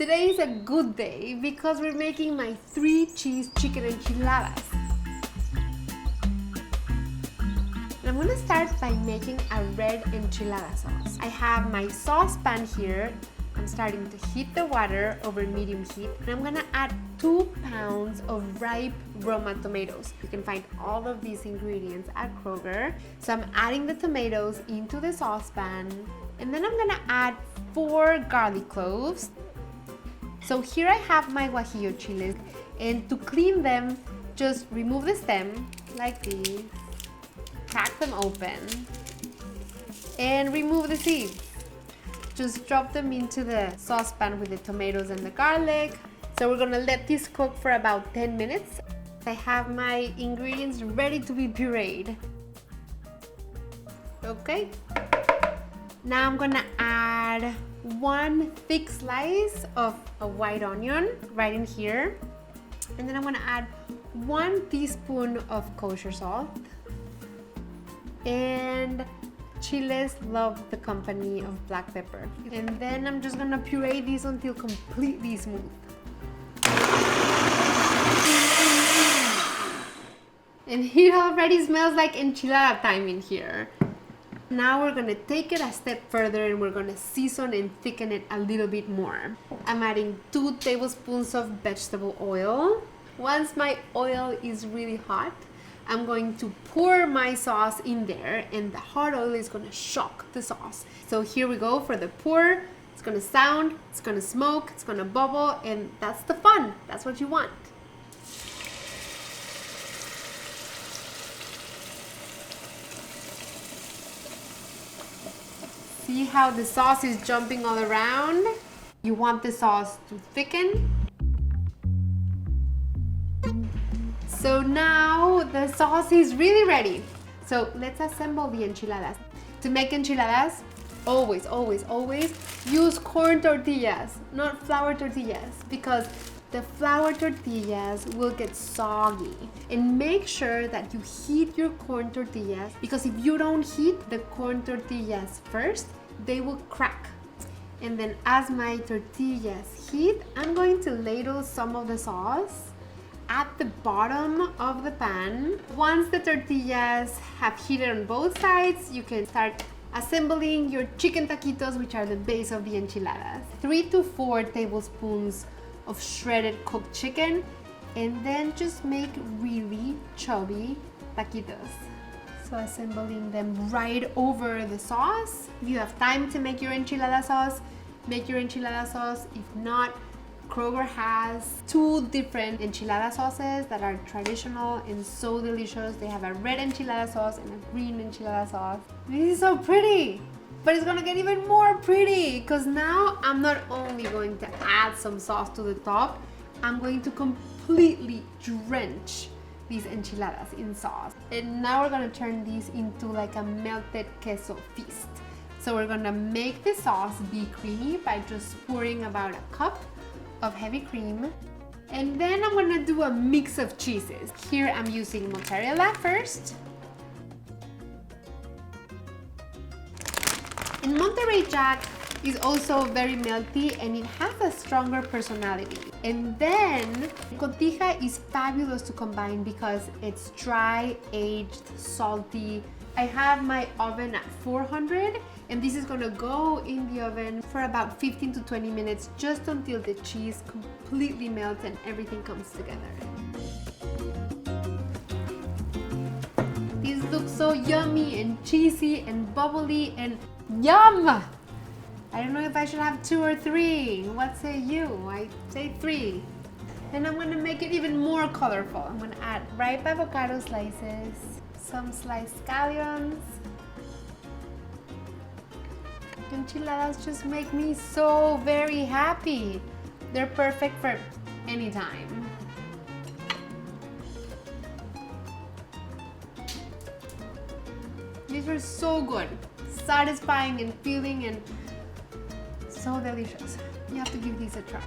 Today is a good day because we're making my 3 cheese chicken enchiladas. And I'm gonna start by making a red enchilada sauce. I have my saucepan here. I'm starting to heat the water over medium heat, and I'm gonna add 2 pounds of ripe Roma tomatoes. You can find all of these ingredients at Kroger. So I'm adding the tomatoes into the saucepan, and then I'm gonna add 4 garlic cloves. So here I have my guajillo chiles, and to clean them, just remove the stem like this, crack them open, and remove the seeds. Just drop them into the saucepan with the tomatoes and the garlic. So we're gonna let this cook for about 10 minutes. I have my ingredients ready to be pureed. Okay. Now I'm gonna add 1 thick slice of a white onion right in here. And then I'm gonna add 1 teaspoon of kosher salt. And chiles love the company of black pepper. And then I'm just gonna puree these until completely smooth. And it already smells like enchilada time in here. Now we're gonna take it a step further and we're gonna season and thicken it a little bit more. I'm adding 2 tablespoons of vegetable oil. Once my oil is really hot, I'm going to pour my sauce in there, and the hot oil is gonna shock the sauce. So here we go for the pour. It's gonna sound, it's gonna smoke, it's gonna bubble, and that's the fun. That's what you want. See how the sauce is jumping all around? You want the sauce to thicken. So now the sauce is really ready. So let's assemble the enchiladas. To make enchiladas, always use corn tortillas, not flour tortillas, because the flour tortillas will get soggy. And make sure that you heat your corn tortillas, because if you don't heat the corn tortillas first, they will crack. And then as my tortillas heat, I'm going to ladle some of the sauce at the bottom of the pan. Once the tortillas have heated on both sides, you can start assembling your chicken taquitos, which are the base of the enchiladas. 3 to 4 tablespoons of shredded cooked chicken, and then just make really chubby taquitos. So assembling them right over the sauce. If you have time to make your enchilada sauce, make your enchilada sauce. If not, Kroger has 2 different enchilada sauces that are traditional and so delicious. They have a red enchilada sauce and a green enchilada sauce. This is so pretty, but it's gonna get even more pretty because now I'm not only going to add some sauce to the top, I'm going to completely drench these enchiladas in sauce. And now we're gonna turn these into like a melted queso feast. So we're gonna make the sauce be creamy by just pouring about a cup of heavy cream. And then I'm gonna do a mix of cheeses. Here I'm using mozzarella first. And Monterey Jack is also very melty and it has a stronger personality. And then cotija is fabulous to combine because it's dry, aged, salty. I have my oven at 400, and this is gonna go in the oven for about 15 to 20 minutes, just until the cheese completely melts and everything comes together. These look so yummy and cheesy and bubbly and yum! I don't know if I should have 2 or 3. What say you? I say 3. And I'm gonna make it even more colorful. I'm gonna add ripe avocado slices, some sliced scallions. Enchiladas just make me so very happy. They're perfect for any time. These are so good, satisfying and filling and so delicious. You have to give these a try.